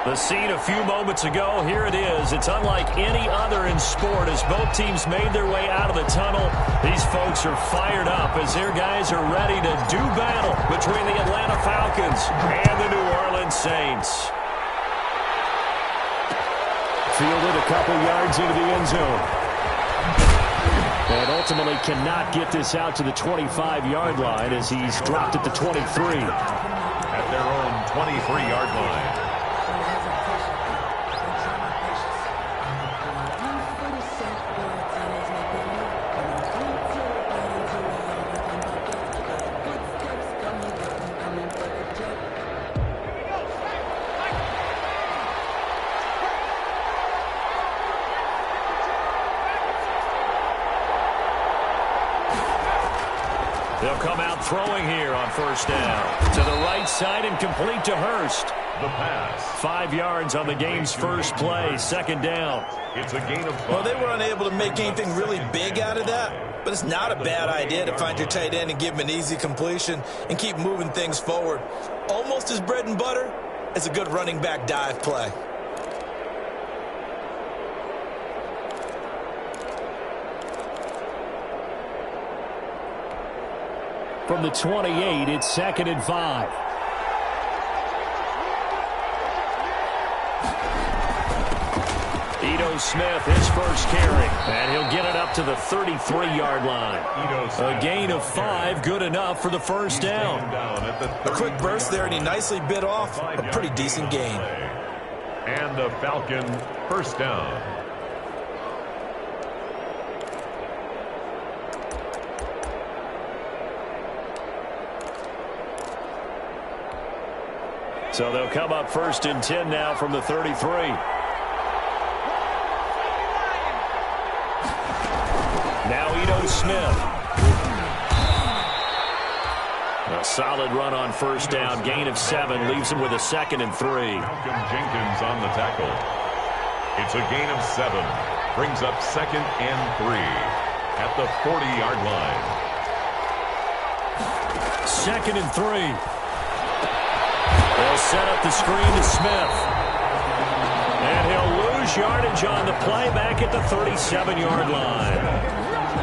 The scene a few moments ago, here it is. It's unlike any other in sport as both teams made their way out of the tunnel. These folks are fired up as their guys are ready to do battle between the Atlanta Falcons and the New Orleans Saints. Fielded a couple yards into the end zone. And ultimately cannot get this out to the 25-yard line as he's dropped at the 23. At their own 23-yard line. They'll come out throwing here on first down. To the right side and complete to Hurst. The pass. 5 yards on the game's first play. Second down. It's a gain of 5. Well, they were unable to make anything really big out of that, but it's not a bad idea to find your tight end and give him an easy completion and keep moving things forward. Almost as bread and butter as a good running back dive play. From the 28, it's 2nd and 5. Ito Smith, his first carry. And he'll get it up to the 33-yard line. A gain of 5, good enough for the first down. A quick burst there, and he nicely bit off a pretty decent gain. And the Falcon first down. So they'll come up 1st and 10 now from the 33. Now Ito Smith. A solid run on first down. Gain of 7 leaves him with a 2nd and 3. Malcolm Jenkins on the tackle. It's a gain of 7. Brings up 2nd and 3 at the 40-yard line. 2nd and 3. They'll set up the screen to Smith. And he'll lose yardage on the play back at the 37-yard line.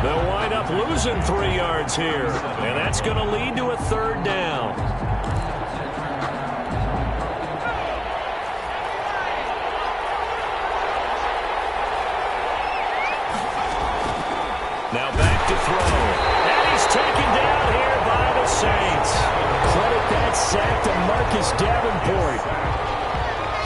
They'll wind up losing 3 yards here. And that's going to lead to a 3rd down. Now back to throw. And he's taken down here by the Saints. Credit that sack to Marcus Davenport.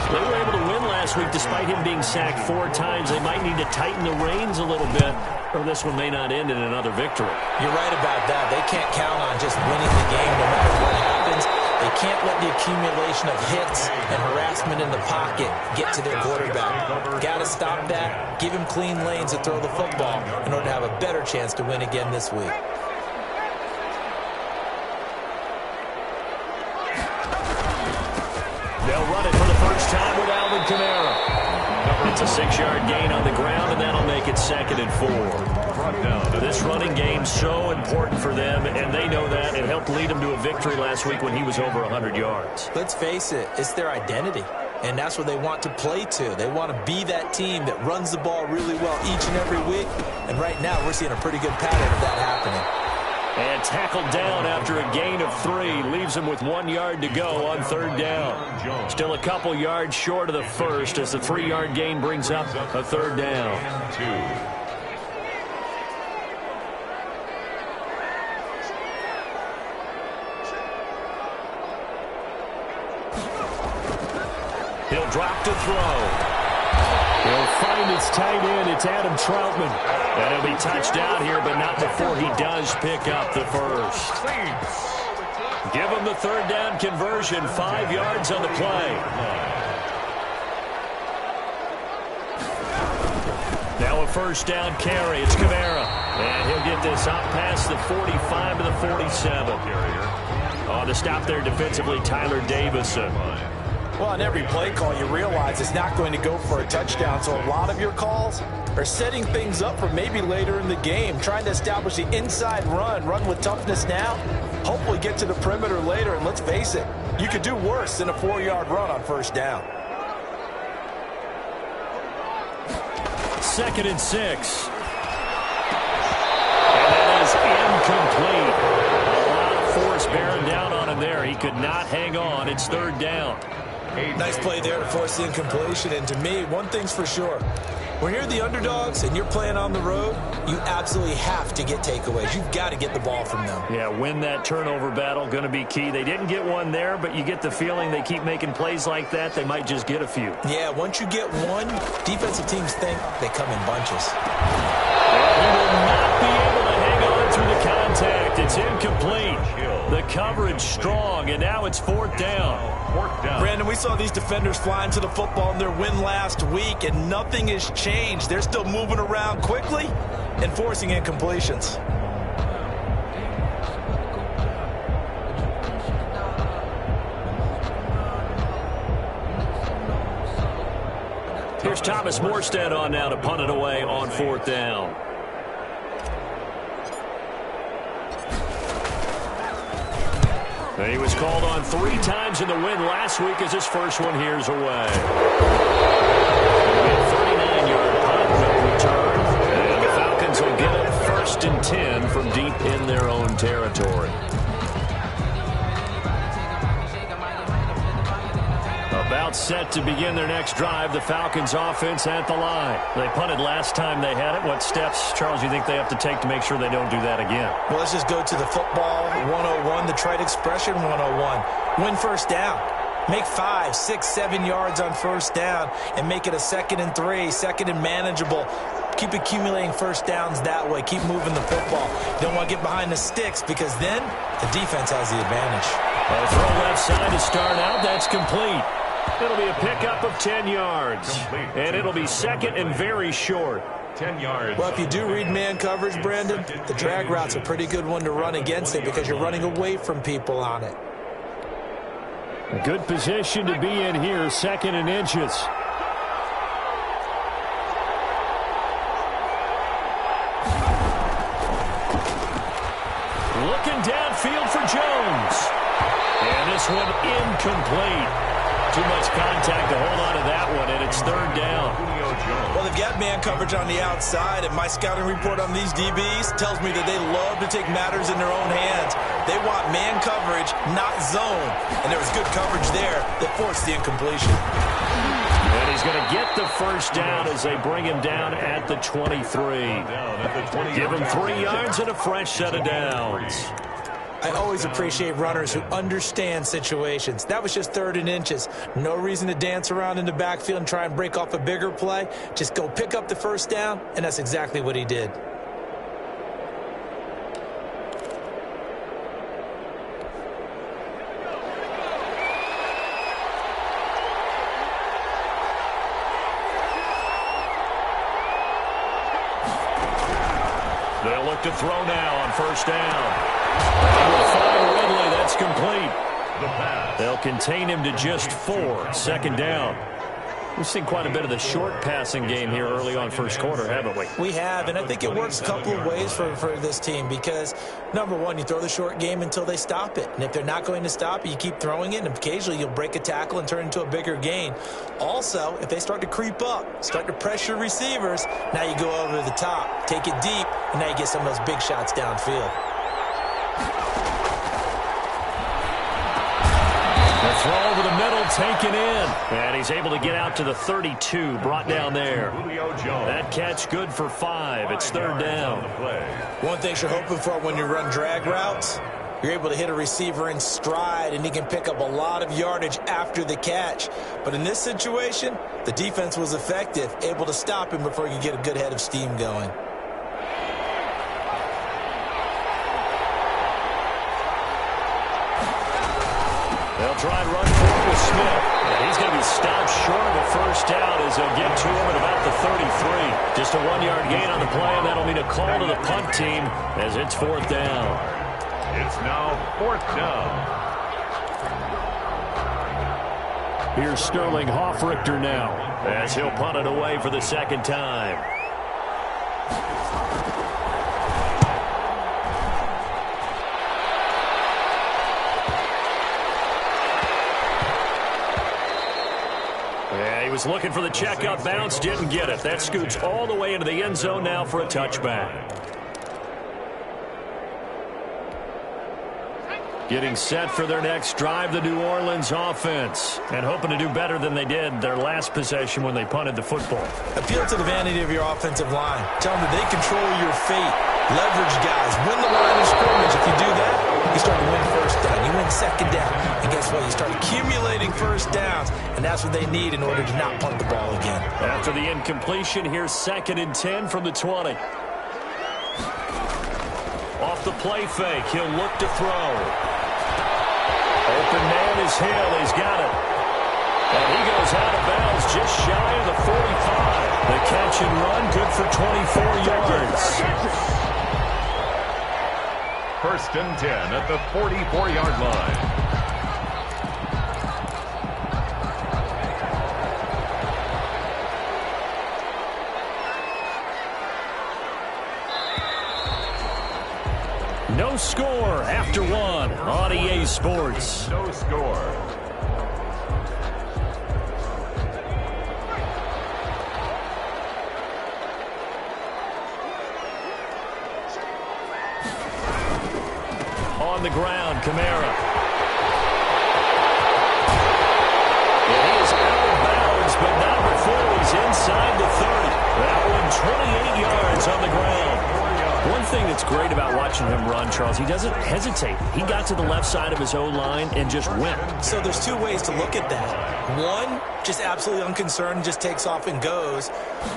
They were able to win last week despite him being sacked 4 times. They might need to tighten the reins a little bit, or this one may not end in another victory. You're right about that. They can't count on just winning the game no matter what happens. They can't let the accumulation of hits and harassment in the pocket get to their quarterback. Got to stop that, give him clean lanes to throw the football in order to have a better chance to win again this week. They'll run it for the first time with Alvin Kamara. It's a 6-yard gain on the ground, and that'll make it 2nd and 4. This running game's so important for them, and they know that. It helped lead them to a victory last week when he was over 100 yards. Let's face it, it's their identity, and that's what they want to play to. They want to be that team that runs the ball really well each and every week, and right now we're seeing a pretty good pattern of that happening. And tackled down after a gain of 3. Leaves him with 1 yard to go on 3rd down. Still a couple yards short of the first as the 3-yard gain brings up a 3rd down. He'll drop to throw. He'll find his tight end. It's Adam Troutman. And he'll be touched down here, but not before he does pick up the first. Give him the 3rd down conversion. 5 yards on the play. Now a first down carry. It's Kamara. And he'll get this up past the 45 to the 47. Oh, to stop there defensively, Tyler Davison. Well, on every play call, you realize it's not going to go for a touchdown, so a lot of your calls are setting things up for maybe later in the game, trying to establish the inside run with toughness now, hopefully get to the perimeter later, and let's face it, you could do worse than a 4-yard run on first down. 2nd and 6. And that is incomplete. A lot of force bearing down on him there. He could not hang on. It's 3rd down. Nice play there to force the incompletion. And to me, one thing's for sure. When you're the underdogs and you're playing on the road, you absolutely have to get takeaways. You've got to get the ball from them. Yeah, win that turnover battle, going to be key. They didn't get one there, but you get the feeling they keep making plays like that, they might just get a few. Yeah, once you get one, defensive teams think they come in bunches. He will not be able to hang on through the contact. It's incomplete. The coverage strong, and now it's 4th down. Brandon, we saw these defenders flying to the football in their win last week, and nothing has changed. They're still moving around quickly and forcing incompletions. Here's Thomas Morstead on now to punt it away on 4th down. He was called on 3 times in the win last week as his first one here's away. 39-yard punt, no return. And the Falcons will get it 1st and 10 from deep in their own territory. About set to begin their next drive, the Falcons offense at the line. They punted last time they had it. What steps, Charles, you think they have to take to make sure they don't do that again? Well, let's just go to the football 101, the trite expression 101. Win 1st down. Make 5, 6, 7 yards on 1st down and make it a 2nd and 3, 2nd and manageable. Keep accumulating 1st downs that way. Keep moving the football. Don't want to get behind the sticks because then the defense has the advantage. A throw left side to start out. That's complete. It'll be a pickup of 10 yards. And it'll be 2nd and very short. 10 yards. Well, if you do read man coverage, Brandon, the drag route's a pretty good one to run against it because you're running away from people on it. A good position to be in here, 2nd and inches. Looking downfield for Jones. And this one incomplete. Too much contact to hold on to that one, and it's 3rd down. Well, they've got man coverage on the outside, and my scouting report on these DBs tells me that they love to take matters in their own hands. They want man coverage, not zone. And there was good coverage there that forced the incompletion. And he's going to get the 1st down as they bring him down at the 23. Give him 3 yards and a fresh set of downs. I always appreciate runners who understand situations. That was just 3rd and inches. No reason to dance around in the backfield and try and break off a bigger play. Just go pick up the 1st down, and that's exactly what he did. They'll look to throw now on 1st down. Will find Ridley. That's complete. They'll contain him to just 4. 2nd down. We've seen quite a bit of the short passing game here early on 1st quarter, haven't we? We have, and I think it works a couple of ways for this team because, number one, you throw the short game until they stop it. And if they're not going to stop it, you keep throwing it, and occasionally you'll break a tackle and turn into a bigger gain. Also, if they start to creep up, start to pressure receivers, now you go over the top, take it deep, and now you get some of those big shots downfield. The throw over the middle, taken in. And he's able to get out to the 32, brought down there. That catch good for 5. It's 3rd down. One thing you're hoping for when you run drag routes, you're able to hit a receiver in stride, and he can pick up a lot of yardage after the catch. But in this situation, the defense was effective, able to stop him before he could get a good head of steam going. They'll try and run forward with Smith. And he's going to be stopped short of a 1st down as they'll get to him at about the 33. Just a 1-yard gain on the play, and that'll mean a call to the punt team as it's 4th down. It's now 4th down. Here's Sterling Hoffrichter now as he'll punt it away for the 2nd time. Yeah, he was looking for the checkout bounce, didn't get it. That scoots all the way into the end zone now for a touchback. Getting set for their next drive, the New Orleans offense, and hoping to do better than they did their last possession when they punted the football. Appeal to the vanity of your offensive line. Tell them that they control your fate. Leverage guys. Win the line of scrimmage. If you do that, you start to win first down. You win second down. And guess what? You start accumulating first downs, and that's what they need in order to not punt the ball again. After the incompletion, here's 2nd and 10 from the 20. Off the play fake, he'll look to throw. Open man is Hill. He's got it. And he goes out of bounds just shy of the 45. The catch and run, good for 24 yards. 1st and 10 at the 44-yard line. No score after one on EA Sports. No score. On the ground, Kamara. And he is out of bounds, but not before he's inside the 30. That one 28 yards on the ground. One thing that's great about watching him run, Charles, he doesn't hesitate. He got to the left side of his O-line and just went. So there's two ways to look at that. One, just absolutely unconcerned, just takes off and goes.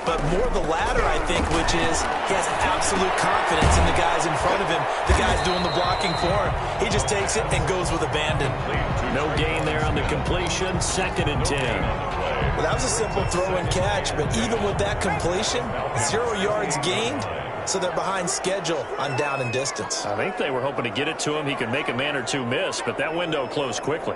But more the latter, I think, which is he has absolute confidence in the guys in front of him, the guys doing the blocking for him. He just takes it and goes with abandon. No gain there on the completion, 2nd and 10. Well, that was a simple throw and catch, but even with that completion, 0 yards gained. So they're behind schedule on down and distance. I think they were hoping to get it to him. He could make a man or two miss, but that window closed quickly.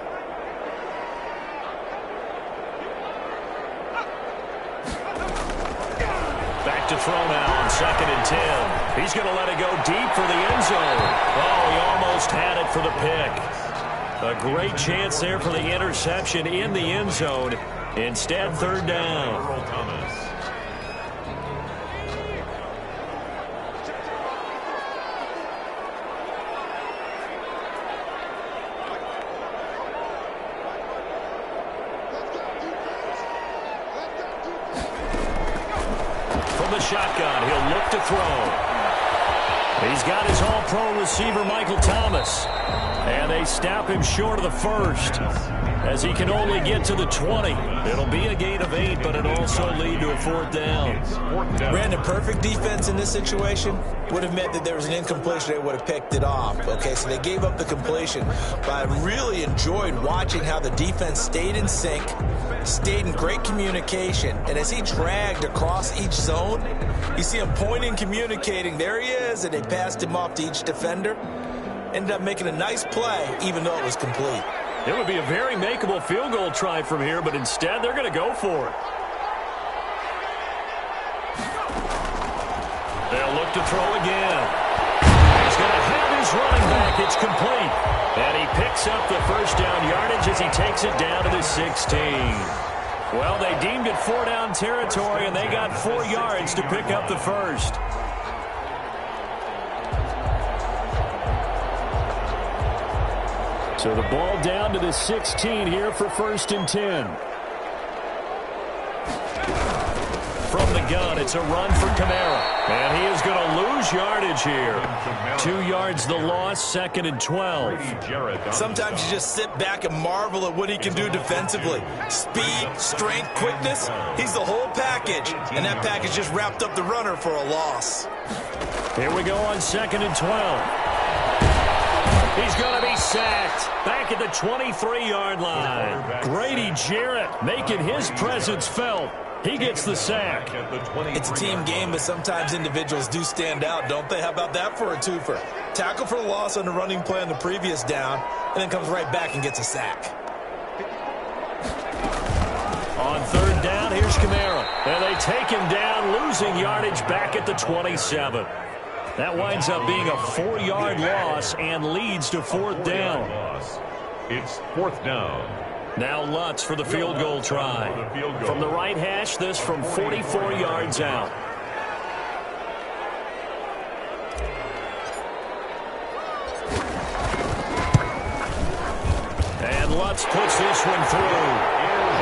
Back to throw now on 2nd and 10. He's going to let it go deep for the end zone. Oh, he almost had it for the pick. A great chance there for the interception in the end zone. Instead, 3rd down. Shotgun, he'll look to throw. He's got his all-pro receiver, Michael Thomas. And they snap him short of the 1st as he can only get to the 20. It'll be a gain of 8, but it'll also lead to a 4th down. Brandon, perfect defense in this situation would have meant that there was an incompletion. They would have picked it off. Okay, so they gave up the completion. But I really enjoyed watching how the defense stayed in sync, stayed in great communication, and as he dragged across each zone, you see him pointing, communicating. There he is, and they passed him off to each defender. Ended up making a nice play, even though it was complete. It would be a very makeable field goal try from here, but instead they're going to go for it. They'll look to throw again. He's going to have his running back. It's complete. And he picks up the 1st down yardage as he takes it down to the 16. Well, they deemed it 4-down territory, and they got 4 yards to pick up the 1st. So the ball down to the 16 here for 1st and 10. From the gun, it's a run for Kamara. And he is going to lose yardage here. 2 yards the loss, 2nd and 12. Sometimes you just sit back and marvel at what he can do defensively. Speed, strength, quickness, he's the whole package. And that package just wrapped up the runner for a loss. Here we go on 2nd and 12. He's going to be sacked back at the 23-yard line. Grady Jarrett making his presence felt. He gets the sack. It's a team game, but sometimes individuals do stand out, don't they? How about that for a twofer? Tackle for the loss on the running play on the previous down, and then comes right back and gets a sack. On 3rd down, here's Kamara. And they take him down, losing yardage back at the 27. That winds up being a 4-yard loss and leads to 4th down. It's 4th down. Now Lutz for the field goal try. From the right hash, this from 44 yards out. And Lutz puts this one through.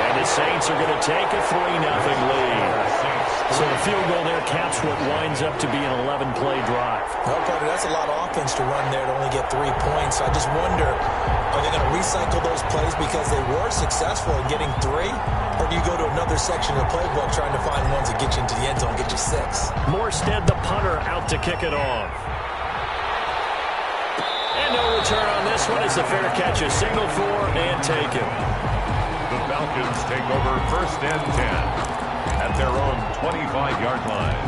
And the Saints are going to take a 3-0 lead. So the field goal there caps what winds up to be an 11-play drive. Well, Carter, that's a lot of offense to run there to only get 3 points. So I just wonder, are they going to recycle those plays because they were successful in getting 3? Or do you go to another section of the playbook trying to find ones that get you into the end zone and get you 6? Morstead, the punter, out to kick it off. And no return on this one. It's a fair catch, a signal for and taken. The Falcons take over 1st and 10 at their own 25-yard line.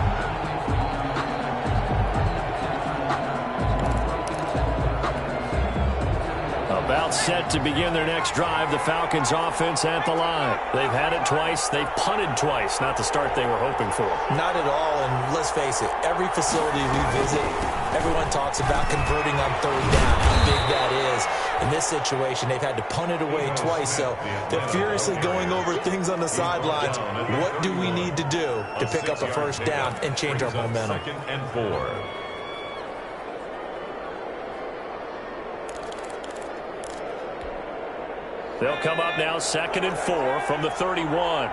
About set to begin their next drive, the Falcons offense at the line. They've had it twice. They've punted twice. Not the start they were hoping for. Not at all, and let's face it, every facility we visit, everyone talks about converting on 3rd down, how big that is. In this situation, they've had to punt it away twice, so they're furiously going over things on the sidelines. What do we need to do to pick up a 1st down and change our momentum? 2nd and 4. They'll come up now 2nd and 4 from the 31.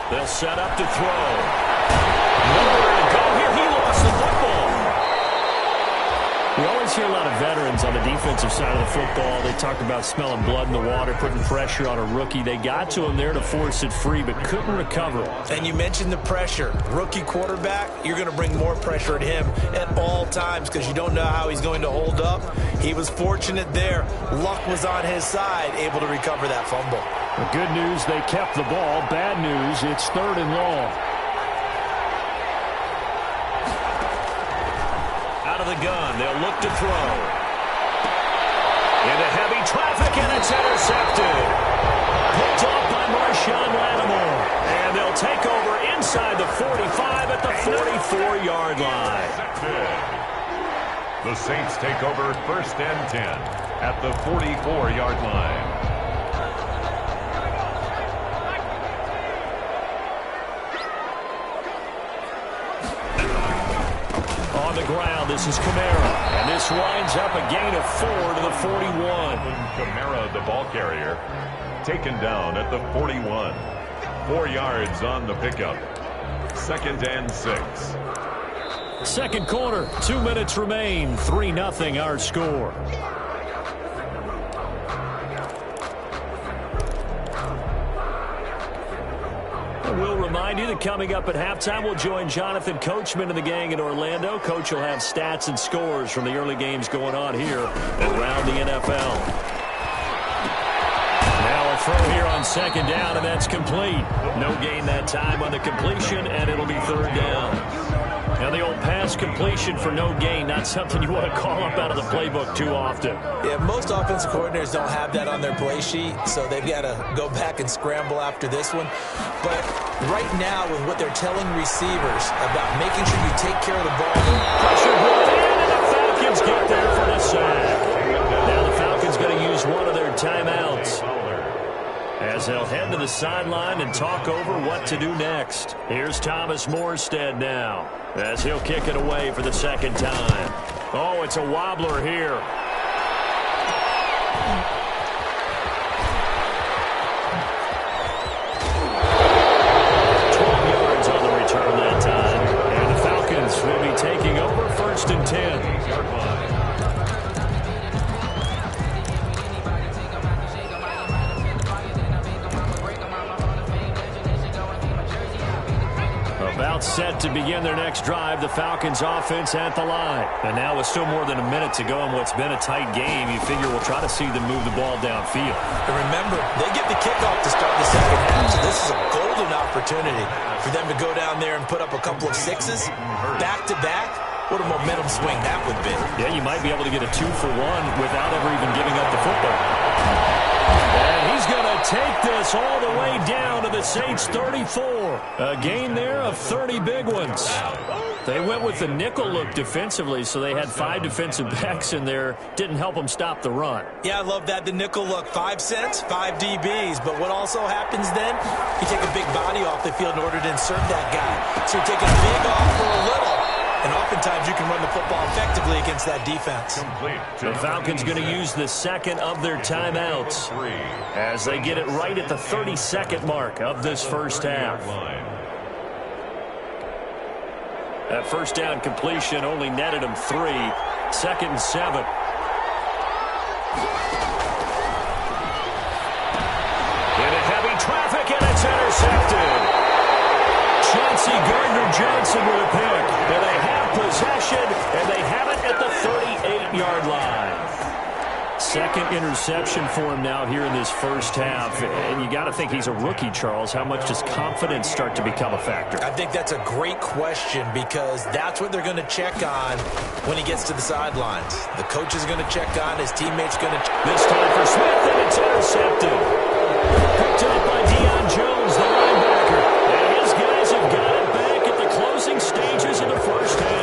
They'll set up to throw. Nowhere to go here. He lost the football. We always hear a lot of veterans on the defensive side of the football. They talk about smelling blood in the water, putting pressure on a rookie. They got to him there to force it free, but couldn't recover. And you mentioned the pressure. Rookie quarterback, you're going to bring more pressure at him at all times because you don't know how he's going to hold up. He was fortunate there. Luck was on his side, able to recover that fumble. The good news, they kept the ball. Bad news, it's 3rd and long. Out of the gun, they'll look to throw. Into heavy traffic, and it's intercepted. Picked off by Marshawn Lattimore. And they'll take over inside the 45 at the 44-yard line. The Saints take over 1st and 10 at the 44-yard line. On the ground, this is Kamara. And this winds up a gain of 4 to the 41. Kamara, the ball carrier, taken down at the 41. 4 yards on the pickup. 2nd and 6. Second quarter, 2 minutes remain. 3-0 our score. We'll remind you that coming up at halftime, we'll join Jonathan Coachman and the gang in Orlando. Coach will have stats and scores from the early games going on here around the NFL. Now a throw here on 2nd down, and that's complete. No gain that time on the completion, and it'll be 3rd down. Now the old pass completion for no gain, not something you want to call up out of the playbook too often. Yeah, most offensive coordinators don't have that on their play sheet, so they've got to go back and scramble after this one. But right now, with what they're telling receivers about making sure you take care of the ball. Pressure brought in, and the Falcons get there for the sack. Now the Falcons going to use one of their timeouts as they'll head to the sideline and talk over what to do next. Here's Thomas Morstead now as he'll kick it away for the 2nd time. Oh, it's a wobbler here. Will be taking over 1st and 10. About set to begin their next drive, the Falcons offense at the line. And now with still more than a minute to go in what's been a tight game, you figure we'll try to see them move the ball downfield. And remember, they get the kickoff to start the 2nd half, so this is a golden opportunity for them to go down there and put up a couple of 6s back-to-back. What a momentum swing that would be. Yeah, you might be able to get a 2-for-1 without ever even giving up the football. And he's going to take this all the way down to the Saints 34. A gain there of 30 big ones. They went with the nickel look defensively, so they had 5 defensive backs in there. Didn't help them stop the run. Yeah, I love that, the nickel look. 5 cents, 5 DBs. But what also happens then, you take a big body off the field in order to insert that guy. So you take a big off for a little. And oftentimes you can run the football effectively against that defense. The Falcons going to use the second of their timeouts as they get it right at the 30-second mark of this first half. That first down completion only netted him 3. 2nd and 7. Into heavy traffic, and it's intercepted. Chauncey Gardner-Johnson with a pick. And they have possession, and they have it at the 38-yard line. Second interception for him now here in this first half. And you got to think he's a rookie, Charles. How much does confidence start to become a factor? I think that's a great question because that's what they're going to check on when he gets to the sidelines. The coach is going to check on, his teammates going to check. This time for Smith, and it's intercepted. Picked up by Deion Jones, the linebacker. And his guys have got it back at the closing stages of the first half.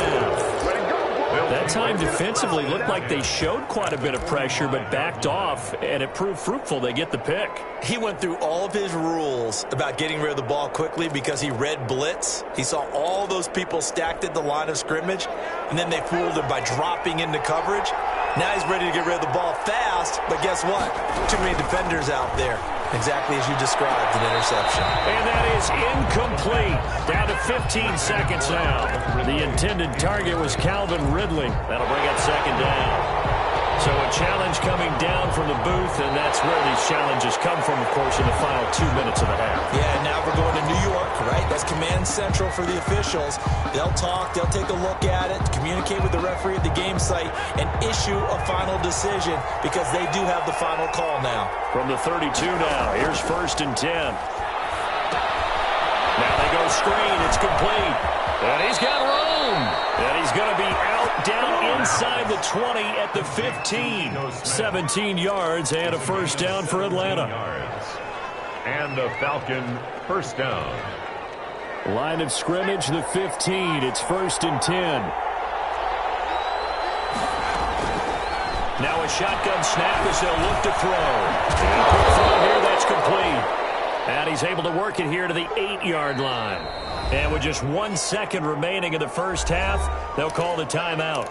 That time defensively looked like they showed quite a bit of pressure but backed off, and it proved fruitful. They get the pick. He went through all of his rules about getting rid of the ball quickly because he read blitz. He saw all those people stacked at the line of scrimmage, and then they fooled him by dropping into coverage. Now he's ready to get rid of the ball fast, but guess what? Too many defenders out there. Exactly as you described, an interception. And that is incomplete. Down to 15 seconds now. The intended target was Calvin Ridley. That'll bring up second down. So a challenge coming down from the booth, and that's where these challenges come from, of course, in the final 2 minutes of the half. Yeah, now we're going to New York, right? That's command central for the officials. They'll talk, they'll take a look at it, communicate with the referee at the game site, and issue a final decision because they do have the final call now. From the 32 now, here's 1st and 10. Now they go screen, it's complete. And he's got room. And he's going to be out down inside the 20 at the 15. 17 yards and a first down for Atlanta. And a Falcon first down. Line of scrimmage, the 15. It's 1st and 10. Now a shotgun snap as they'll look to throw. And quick throw here, that's complete. And he's able to work it here to the 8-yard line. And with just 1 second remaining in the first half, they'll call the timeout.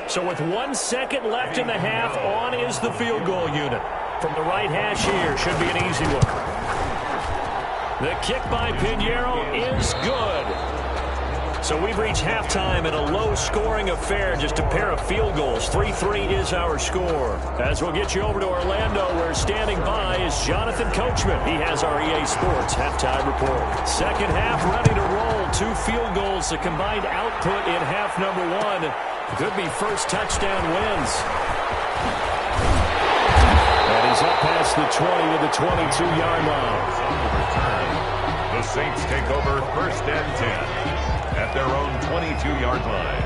So with 1 second left in the half, on is the field goal unit. From the right hash here, should be an easy one. The kick by Pinheiro is good. So we've reached halftime in a low-scoring affair, just a pair of field goals. 3-3 is our score. As we'll get you over to Orlando, where standing by is Jonathan Coachman. He has our EA Sports halftime report. Second half ready to roll. 2 field goals, the combined output in half number 1. Could be first touchdown wins. And he's up past the 20 to the 22-yard line. The Saints take over 1st and 10. At their own 22-yard line.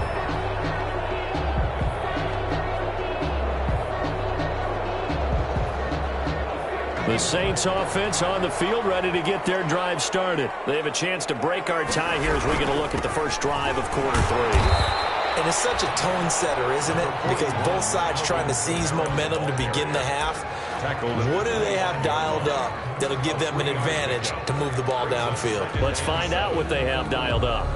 The Saints offense on the field, ready to get their drive started. They have a chance to break our tie here as we get a look at the first drive of quarter 3. And it's such a tone setter, isn't it? Because both sides trying to seize momentum to begin the half. What do they have dialed up that'll give them an advantage to move the ball downfield? Let's find out what they have dialed up.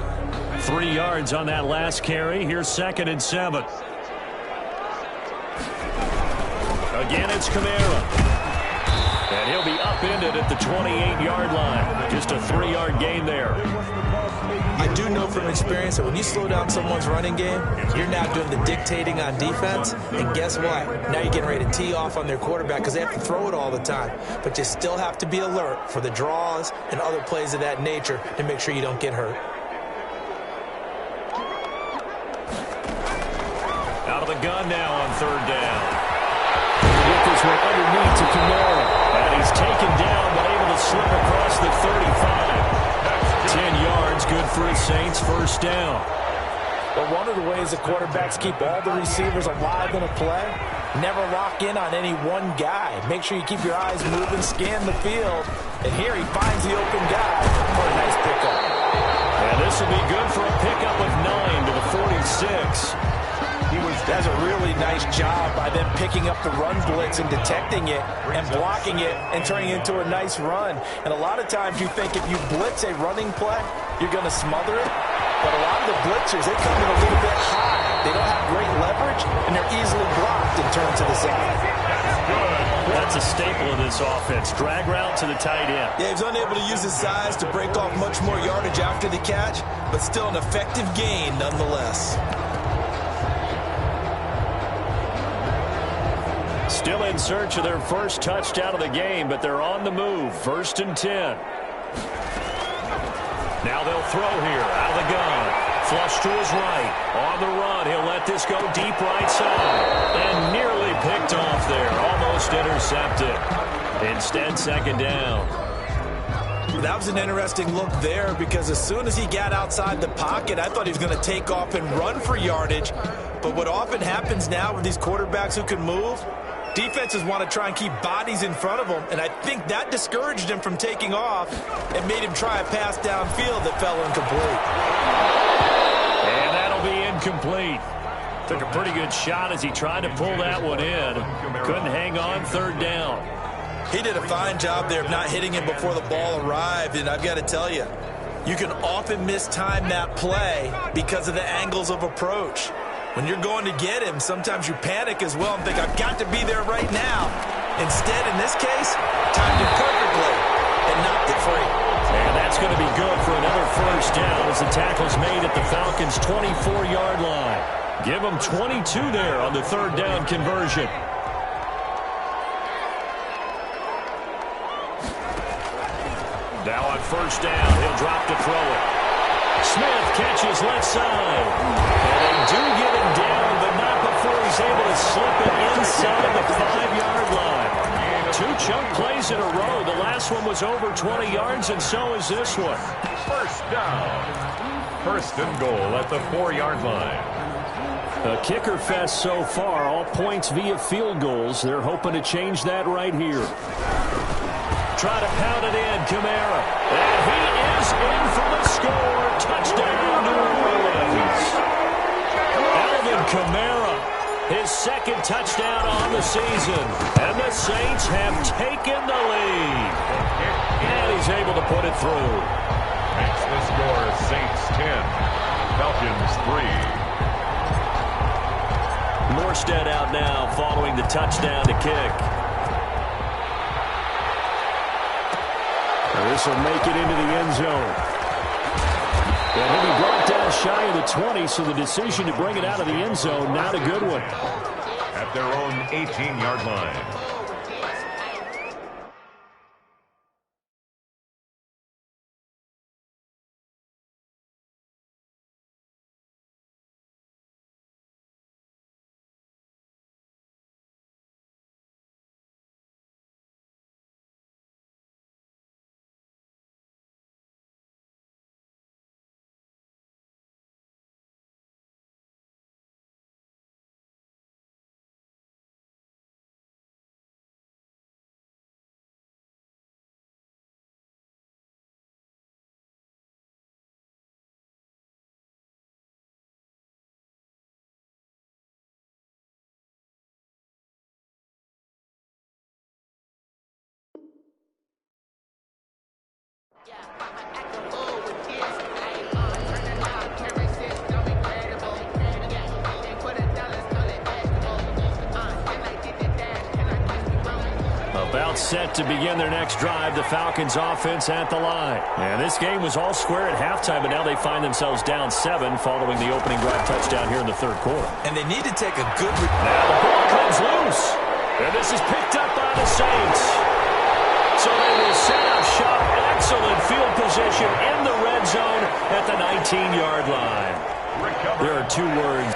3 yards on that last carry. Here's 2nd and 7. Again, it's Kamara. And he'll be upended at the 28-yard line. Just a 3-yard gain there. I do know from experience that when you slow down someone's running game, you're now doing the dictating on defense. And guess what? Now you're getting ready to tee off on their quarterback because they have to throw it all the time. But you still have to be alert for the draws and other plays of that nature to make sure you don't get hurt. Out of the gun now on 3rd down. Get this one underneath to Kamara. And he's taken down, but able to slip across the 35. 10 yards, good for the Saints, first down. Well, one of the ways the quarterbacks keep all the receivers alive in a play, never lock in on any one guy. Make sure you keep your eyes moving, scan the field, And here he finds the open guy for a nice pickup. And this will be good for a pickup of 9 to the 46. He does a really nice job by them picking up the run blitz and detecting it and blocking it and turning it into a nice run. And a lot of times you think if you blitz a running play, you're going to smother it. But a lot of the blitzers, they come in a little bit high. They don't have great leverage, and they're easily blocked and turned to the side. That's a staple of this offense. Drag route to the tight end. Yeah, he's unable to use his size to break off much more yardage after the catch, but still an effective gain nonetheless. Still in search of their first touchdown of the game, but they're on the move. 1st and 10. Now they'll throw here out of the gun. Flush to his right. On the run, he'll let this go deep right side. And nearly picked off there. Almost intercepted. Instead, 2nd down. That was an interesting look there because as soon as he got outside the pocket, I thought he was going to take off and run for yardage. But what often happens now with these quarterbacks who can move, defenses want to try and keep bodies in front of them, and I think that discouraged him from taking off and made him try a pass downfield that fell incomplete. And that'll be incomplete. Took a pretty good shot as he tried to pull that one in. Couldn't hang on. 3rd down. He did a fine job there of not hitting him before the ball arrived, and I've got to tell you, you can often mistime that play because of the angles of approach. When you're going to get him, sometimes you panic as well and think, I've got to be there right now. Instead, in this case, timed it perfectly and knocked it free. And that's going to be good for another 1st down as the tackle's made at the Falcons' 24-yard line. Give them 22 there on the 3rd down conversion. Now on 1st down, he'll drop to throw it. Smith catches left side. And they do get him down, but not before he's able to slip it inside the 5-yard line. 2 chunk plays in a row. The last one was over 20 yards, and so is this one. 1st down. 1st and goal at the 4-yard line. A kicker fest so far. All points via field goals. They're hoping to change that right here. Try to pound it in, Kamara. And he is in for the score. Touchdown, New Orleans. Alvin Kamara, his 2nd touchdown on the season. And the Saints have taken the lead. And he's able to put it through. Makes the score Saints 10, Falcons 3. Morstead out now following the touchdown to kick. This will make it into the end zone. And he'll be brought down shy of the 20, so the decision to bring it out of the end zone, not a good one. At their own 18-yard line. About set to begin their next drive, the Falcons offense at the line. And this game was all square at halftime, but now they find themselves down 7 following the opening drive touchdown here in the 3rd quarter. And they need to take a good... Now the ball comes loose. And this is picked up by the Saints. So they will set up shop. Excellent field position in the red zone at the 19-yard line. There are 2 words.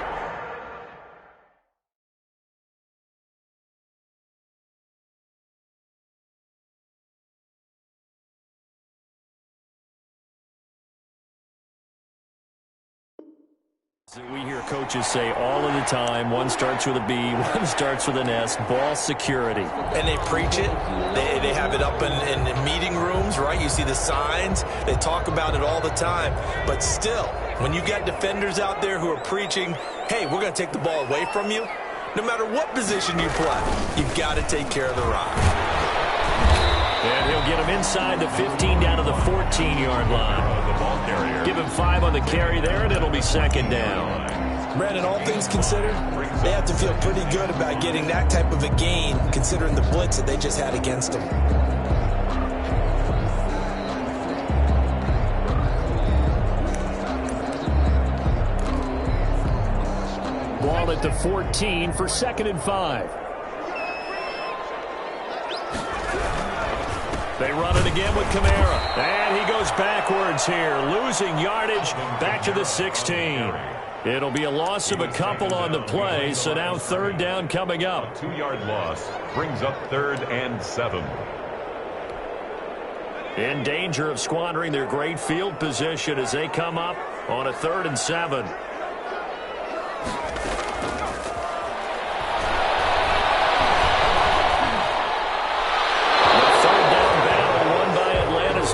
We hear coaches say all of the time, one starts with a B, one starts with an S, ball security. And they preach it. They have it up in meeting rooms, right? You see the signs. They talk about it all the time. But still, when you got defenders out there who are preaching, hey, we're going to take the ball away from you, no matter what position you play, you've got to take care of the rock. And he'll get him inside the 15 down to the 14-yard line. Give him 5 on the carry there, and it'll be second down. Brandon, all things considered, they have to feel pretty good about getting that type of a gain, considering the blitz that they just had against them. Ball at the 14 for 2nd and 5. They run it again with Kamara. And he goes backwards here, losing yardage back to the 16. It'll be a loss of a couple on the play, so now 3rd down coming up. A 2-yard loss brings up 3rd and 7. In danger of squandering their great field position as they come up on a 3rd and 7.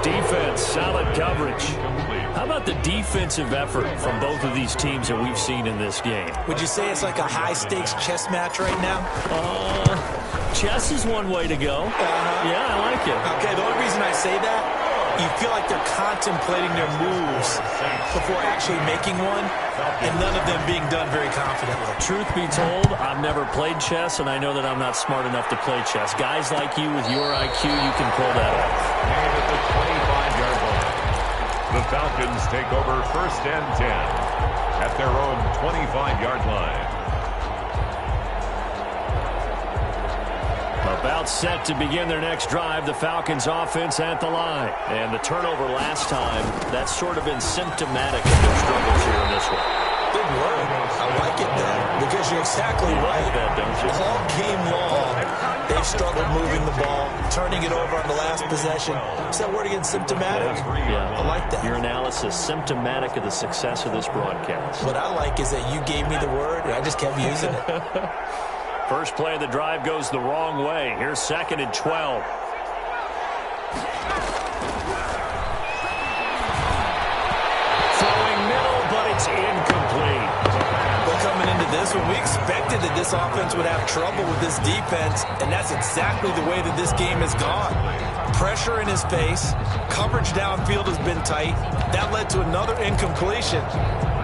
Defense, solid coverage. How about the defensive effort from both of these teams that we've seen in this game? Would you say it's like a high-stakes chess match right now? Chess is one way to go. Yeah, I like it. Okay, the only reason I say that, you feel like they're contemplating their moves before actually making one, and none of them being done very confidently. Truth be told, I've never played chess, and I know that I'm not smart enough to play chess. Guys like you with your IQ, you can pull that off. And at the 25-yard line, the Falcons take over 1st and 10 at their own 25-yard line. About set to begin their next drive, the Falcons offense at the line. And the turnover last time, that's sort of been symptomatic of their struggles here in this one. Good word. I like it, though, because you're exactly right. That, don't you? All game long, they've struggled moving the ball, turning it over on the last possession. Is that word again, symptomatic? Yeah. I like that. Your analysis, symptomatic of the success of this broadcast. What I like is that you gave me the word, and I just kept using it. First play of the drive goes the wrong way. Here's 2nd and 12. Throwing middle, but it's incomplete. Well, coming into this one, we expected that this offense would have trouble with this defense, and that's exactly the way that this game has gone. Pressure in his face, coverage downfield has been tight. That led to another incompletion.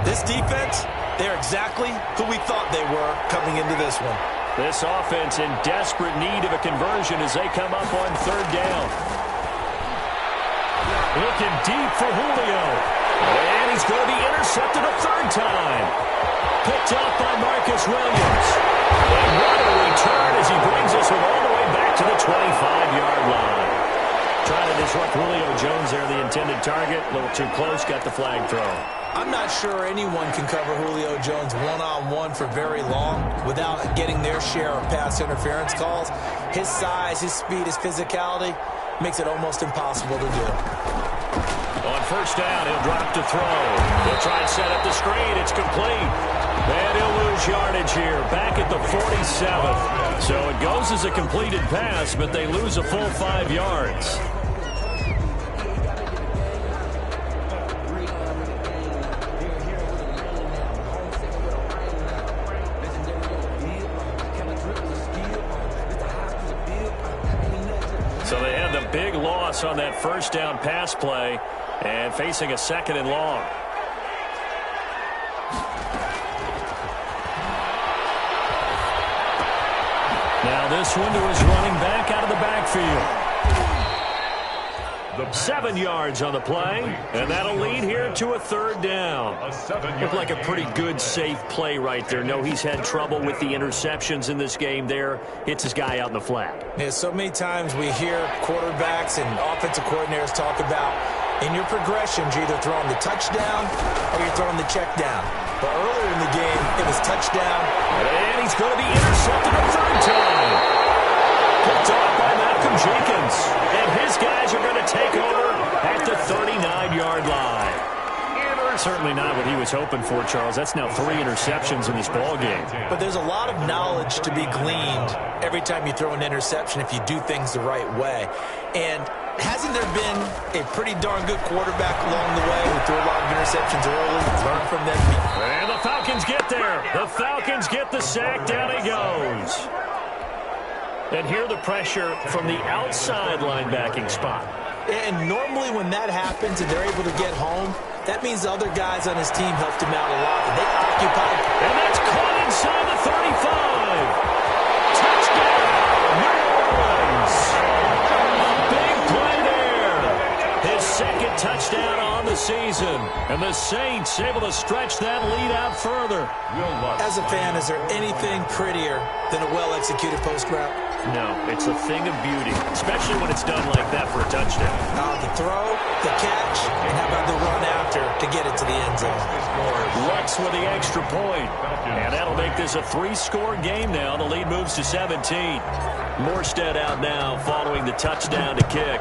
This defense, they're exactly who we thought they were coming into this one. This offense in desperate need of a conversion as they come up on 3rd down. Looking deep for Julio. And he's going to be intercepted a 3rd time. Picked up by Marcus Williams. And what a return as he brings us all the way back to the 25-yard line. Trying to disrupt Julio Jones there, the intended target. A little too close, got the flag thrown. I'm not sure anyone can cover Julio Jones one-on-one for very long without getting their share of pass interference calls. His size, his speed, his physicality makes it almost impossible to do. On 1st down, he'll drop to throw. He'll try and set up the screen. It's complete. And he'll lose yardage here, back at the 47. So it goes as a completed pass, but they lose a full 5 yards. So they had the big loss on that 1st down pass play and facing a 2nd and long. Now this one to his running back out of the backfield. 7 yards on the play, and that'll lead here to a 3rd down. Looked like a pretty good, safe play right there. No, he's had trouble with the interceptions in this game there. Hits his guy out in the flat. Yeah, so many times we hear quarterbacks and offensive coordinators talk about in your progressions, you're either throwing the touchdown or you're throwing the check down. But earlier in the game, it was touchdown. And he's going to be intercepted a 3rd time. Picked off by Malcolm Jenkins. And his guys are going to take over at the 39-yard line. Certainly not what he was hoping for, Charles. That's now 3 interceptions in this ball game. But there's a lot of knowledge to be gleaned every time you throw an interception if you do things the right way. And hasn't there been a pretty darn good quarterback along the way who threw a lot of interceptions early, learn from them? And the Falcons get there. The Falcons get the sack. Down he goes. And here the pressure from the outside linebacking spot. And normally when that happens and they're able to get home, that means the other guys on his team helped him out a lot. And they occupied. And that's caught inside the 35. Touchdown, New Orleans. Big play there. His second touchdown on the season. And the Saints able to stretch that lead out further. As a fan, is there anything prettier than a well-executed post route? No, it's a thing of beauty, especially when it's done like that for a touchdown. The throw, the catch, and how about the run after to get it to the end zone? Lux with the extra point. And that'll make this a 3-score game now. The lead moves to 17. Morstead out now following the touchdown to kick.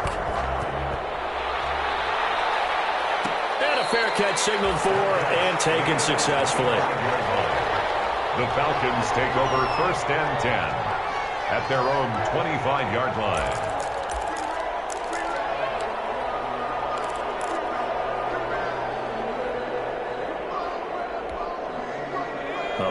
And a fair catch signaled for and taken successfully. The Falcons take over 1st and 10. At their own 25-yard line.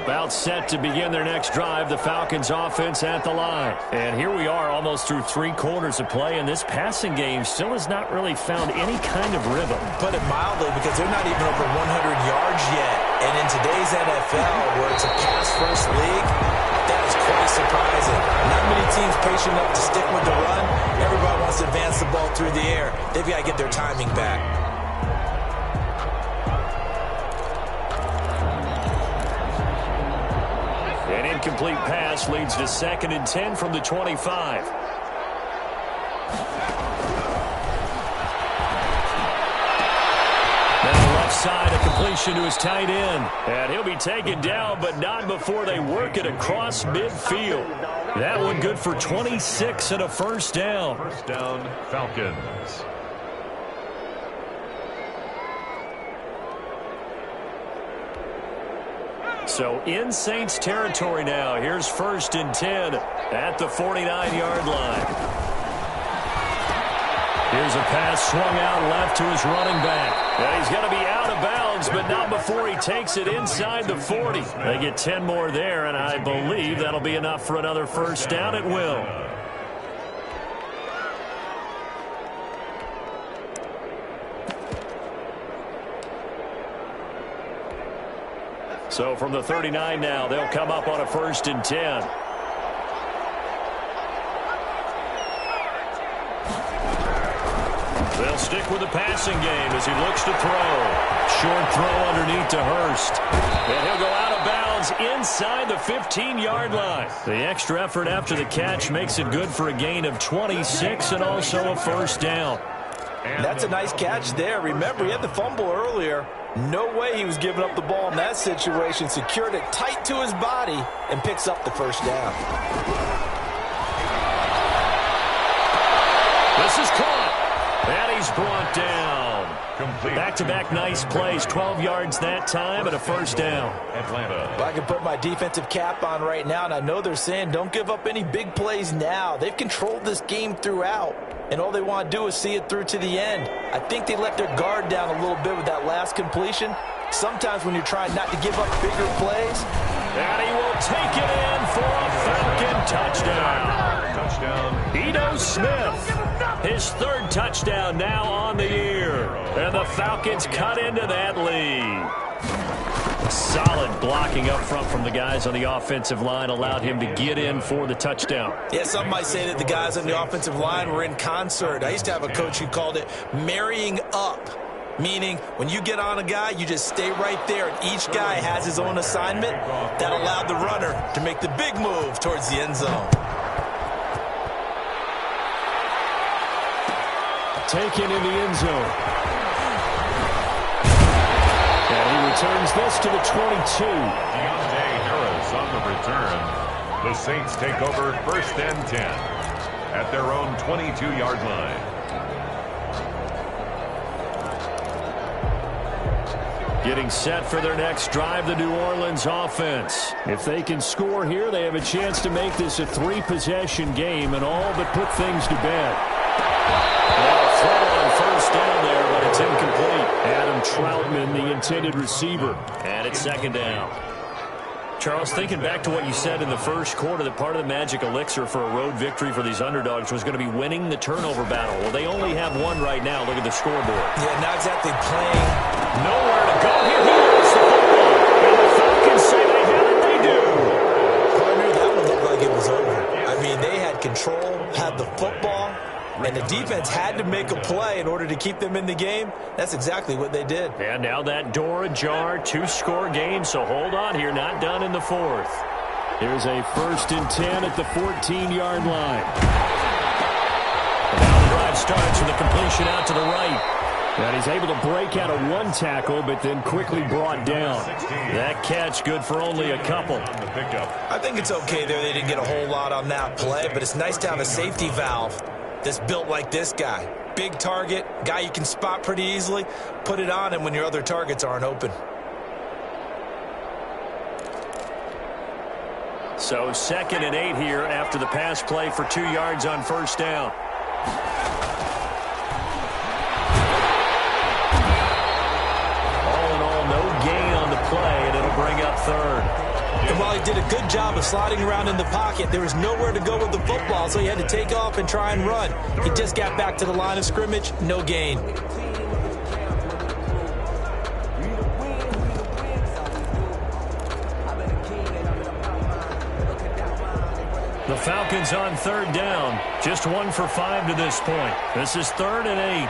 About set to begin their next drive, the Falcons offense at the line. And here we are almost through 3 quarters of play, and this passing game still has not really found any kind of rhythm. Put it mildly, because they're not even over 100 yards yet. And in today's NFL, where it's a pass-first league, that is quite surprising. Not many teams patient enough to stick with the run. Everybody wants to advance the ball through the air. They've got to get their timing back. An incomplete pass leads to 2nd and 10 from the 25. Side, a completion to his tight end. And he'll be taken down, but not before they work it across midfield. That one good for 26 and a first down. First down, Falcons. So in Saints territory now. Here's 1st and 10 at the 49-yard line. Here's a pass swung out left to his running back. And he's going to be out of bounds, but not before he takes it inside the 40. They get 10 more there, and I believe that'll be enough for another first down at will. So from the 39 now, they'll come up on a 1st and 10. They'll stick with the passing game as he looks to throw. Short throw underneath to Hurst. And he'll go out of bounds inside the 15-yard line. The extra effort after the catch makes it good for a gain of 26 and also a first down. That's a nice catch there. Remember, he had the fumble earlier. No way he was giving up the ball in that situation. Secured it tight to his body and picks up the first down. This is caught. And he's brought down. Complete. Back-to-back nice plays. 12 yards that time and a first down. Atlanta. Well, I can put my defensive cap on right now, and I know they're saying don't give up any big plays now. They've controlled this game throughout, and all they want to do is see it through to the end. I think they let their guard down a little bit with that last completion. Sometimes when you're trying not to give up bigger plays. And he will take it in for a Falcon touchdown. Touchdown. Ito Smith. His 3rd touchdown now on the year. And the Falcons cut into that lead. Solid blocking up front from the guys on the offensive line allowed him to get in for the touchdown. Yeah, some might say that the guys on the offensive line were in concert. I used to have a coach who called it marrying up. Meaning, when you get on a guy, you just stay right there, and each guy has his own assignment. That allowed the runner to make the big move towards the end zone. Taken in the end zone. And he returns this to the 22. Deontay Harris on the return. The Saints take over 1st and 10 at their own 22-yard line. Getting set for their next drive, the New Orleans offense. If they can score here, they have a chance to make this a 3-possession game and all but put things to bed. Now a throw on first down there, but it's incomplete. Adam Troutman, the intended receiver. And it's second down. Charles, thinking back to what you said in the first quarter, that part of the magic elixir for a road victory for these underdogs was going to be winning the turnover battle. Well, they only have one right now. Look at the scoreboard. Yeah, not exactly playing. Nowhere to go here. He lost the football. And the Falcons say they have it. They do. Partner, that one looked like it was over. I mean, they had control, had the football, and the defense had to make a play in order to keep them in the game. That's exactly what they did. And now that door ajar, 2-score game, so hold on here, not done in the fourth. Here's a 1st and 10 at the 14-yard line. And now the drive starts with a completion out to the right. And he's able to break out of one tackle, but then quickly brought down. That catch good for only a couple. I think it's okay there. They didn't get a whole lot on that play, but it's nice to have a safety valve that's built like this guy. Big target, guy you can spot pretty easily. Put it on him when your other targets aren't open. So 2nd and 8 here after the pass play for 2 yards on first down. All in all, no gain on the play, and it'll bring up 3rd. And while he did a good job of sliding around in the pocket, there was nowhere to go with the football, so he had to take off and try and run. He just got back to the line of scrimmage, no gain. The Falcons on 3rd down. Just 1 for 5 to this point. This is 3rd and 8.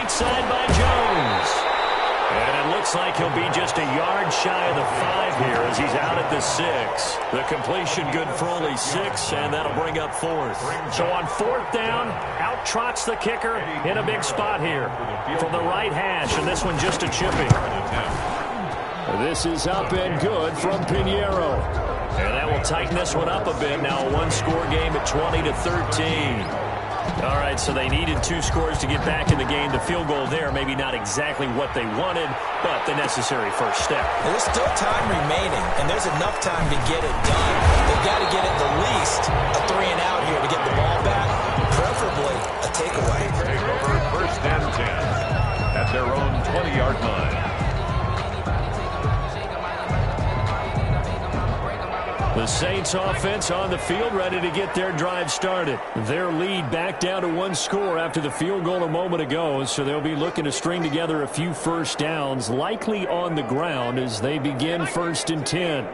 Side by Jones. And it looks like he'll be just a yard shy of the 5 here as he's out at the 6. The completion good for only 6, and that'll bring up 4th. So on 4th down, out trots the kicker in a big spot here from the right hash, and this one just a chipping. This is up and good from Pinheiro. And that will tighten this one up a bit. Now a 1-score game at 20-13. All right, so they needed 2 scores to get back in the game. The field goal there, maybe not exactly what they wanted, but the necessary first step. There's still time remaining, and there's enough time to get it done. They've got to get at the least a 3 and out here to get the ball back, preferably a takeaway. Takeover 1st and 10 at their own 20-yard line. The Saints offense on the field, ready to get their drive started. Their lead back down to 1 score after the field goal a moment ago, so they'll be looking to string together a few first downs, likely on the ground as they begin 1st and 10.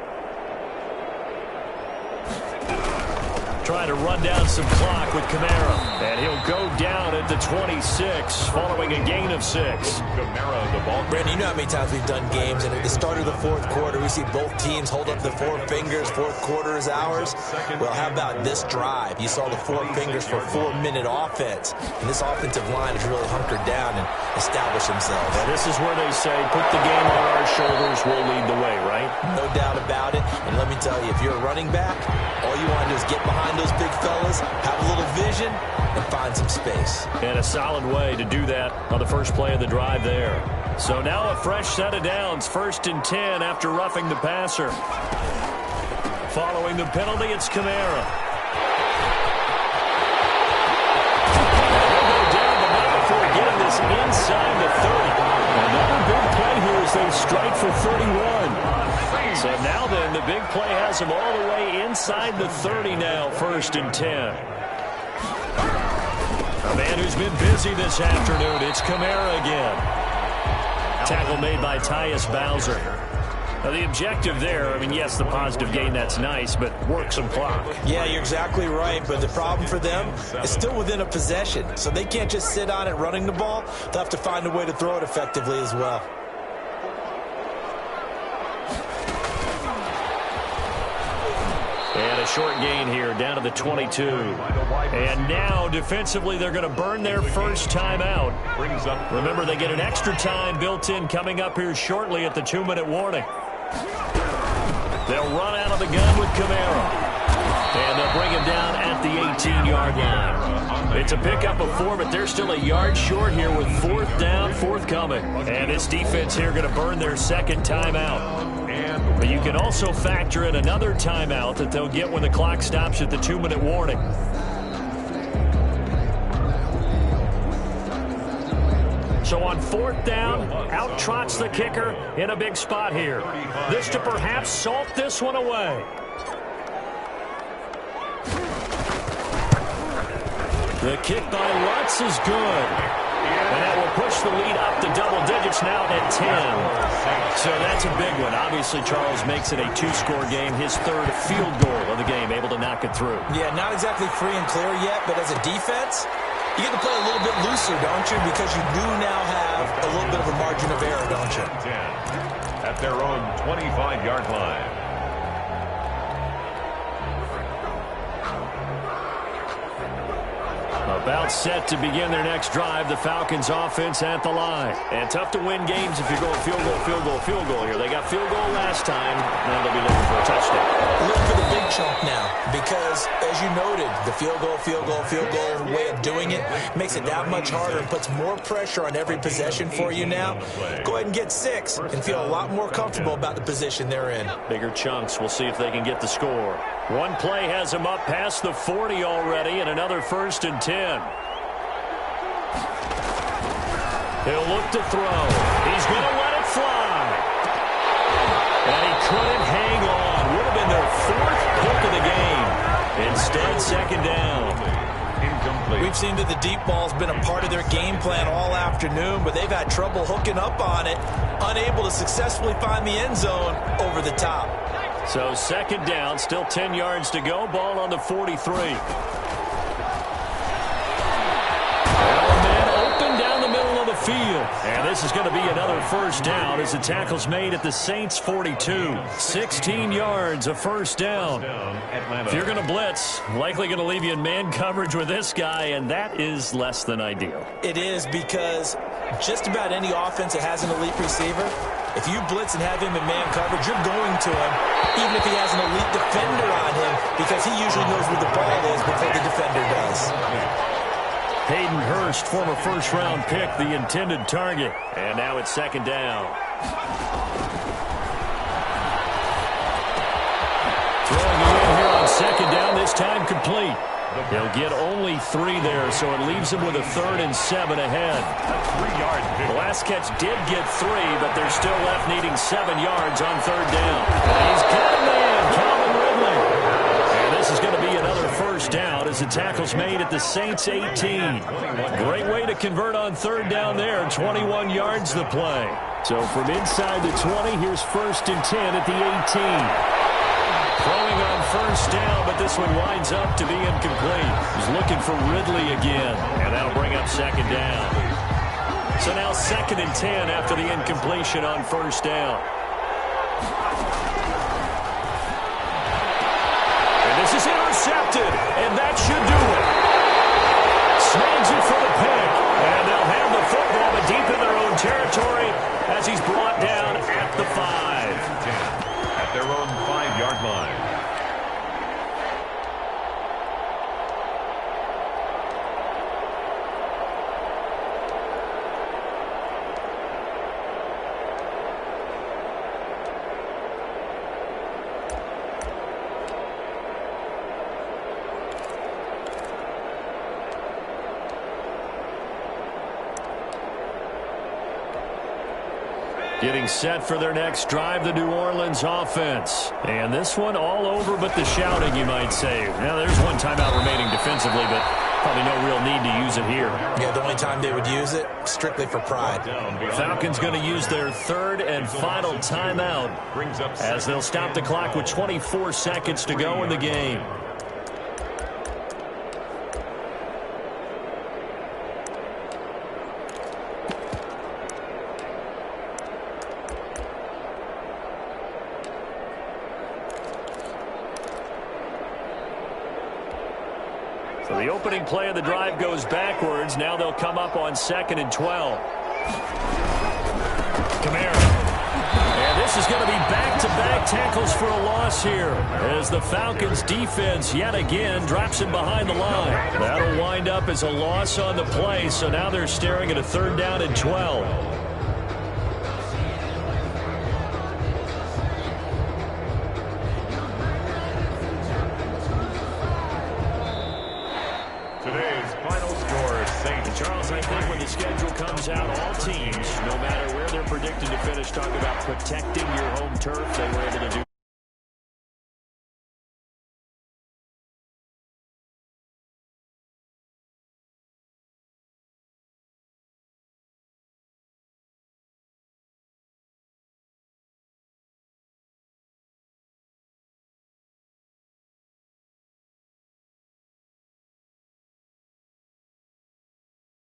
Trying to run down some clock with Kamara. And he'll go down at the 26 following a gain of 6. Kamara, the ball. Brandon, you know how many times we've done games, and at the start of the 4th quarter, we see both teams hold up the 4 fingers. 4th quarter is ours. Well, how about this drive? You saw the 4 fingers for 4-minute offense. And this offensive line has really hunkered down and established themselves. Well, this is where they say, put the game on our shoulders, we'll lead the way, right? No doubt about it. And let me tell you, if you're a running back, all you want to do is get behind those big fellas, have a little vision, and find some space. And a solid way to do that on the first play of the drive there. So now a fresh set of downs, 1st and 10 after roughing the passer. Following the penalty, it's Kamara. He'll go down, but not before getting this inside the 30. Another big play here as they strike for 31. So now then, the big play has him all the way inside the 30 now, 1st and 10. A man who's been busy this afternoon, it's Kamara again. Tackle made by Tyus Bowser. Now the objective there, I mean, yes, the positive gain, that's nice, but work some clock. Yeah, you're exactly right, but the problem for them is still within a possession, so they can't just sit on it running the ball. They'll have to find a way to throw it effectively as well. And a short gain here, down to the 22. And now, defensively, they're going to burn their first time out. Remember, they get an extra time built in coming up here shortly at the 2-minute warning. They'll run out of the gun with Kamara. And they'll bring him down at the 18-yard line. It's a pickup of 4, but they're still a yard short here with 4th down forthcoming. And this defense here going to burn their second timeout. But you can also factor in another timeout that they'll get when the clock stops at the 2-minute warning. So on 4th down, out trots the kicker in a big spot here. This to perhaps salt this one away. The kick by Lutz is good. And that will push the lead up to double digits now at 10. So that's a big one. Obviously, Charles makes it a 2-score game. His 3rd field goal of the game, able to knock it through. Yeah, not exactly free and clear yet, but as a defense, you get to play a little bit looser, don't you? Because you do now have a little bit of a margin of error, don't you? 10 at their own 25-yard line. About set to begin their next drive. The Falcons offense at the line. And tough to win games if you're going field goal here. They got field goal last time. Now they'll be looking for a touchdown. Looking for the big chunk now because, as you noted, the field goal way of doing it makes it that much harder and puts more pressure on every possession for you now. Go ahead and get 6 and feel a lot more comfortable about the position they're in. Bigger chunks. We'll see if they can get the score. One play has them up past the 40 already, and another 1st and 10. He'll look to throw. He's going to let it fly. And he couldn't hang on. Would have been their 4th pick of the game. Instead, 2nd down. Incomplete. We've seen that the deep ball's been a part of their game plan all afternoon, but they've had trouble hooking up on it, unable to successfully find the end zone over the top. So 2nd down, still 10 yards to go. Ball on the 43. Field. And this is going to be another 1st down as the tackle's made at the Saints 42. 16 yards, a 1st down. If you're going to blitz, likely going to leave you in man coverage with this guy, and that is less than ideal. It is because just about any offense that has an elite receiver, if you blitz and have him in man coverage, you're going to him, even if he has an elite defender on him, because he usually knows where the ball is before the defender does. Hayden Hurst, former 1st-round pick, the intended target. And now it's 2nd down. Throwing it in here on 2nd down, this time complete. He'll get only 3 there, so it leaves him with a 3rd and 7 ahead. The last catch did get 3, but they're still left needing 7 yards on 3rd down. And he's got a man, Calvin Ridley. And this is going to be another 1st down as the tackle's made at the Saints 18. Great way to convert on 3rd down there. 21 yards the play. So from inside the 20, here's 1st and 10 at the 18. Throwing on 1st down, but this one winds up to be incomplete. He's looking for Ridley again, and that'll bring up 2nd down. So now 2nd and 10 after the incompletion on 1st down. And this is intercepted, and that should do it. Snags it for the pick, and they'll have the football, but deep in their own territory as he's brought down at the 5. At their own 5-yard line. Getting set for their next drive, the New Orleans offense. And this one all over but the shouting, you might say. Now, there's one timeout remaining defensively, but probably no real need to use it here. Yeah, the only time they would use it, strictly for pride. Falcons going to use their 3rd and final timeout as they'll stop the clock with 24 seconds to go in the game. So the opening play of the drive goes backwards. Now they'll come up on 2nd and 12. Kamara. And this this is going to be back-to-back tackles for a loss here as the Falcons defense yet again drops him behind the line. That'll wind up as a loss on the play, so now they're staring at a 3rd down and 12. Today's final score, Saints. Charles, I think when the schedule comes out, all teams, no matter where they're predicted to finish, talk about protecting your home turf. They were able to do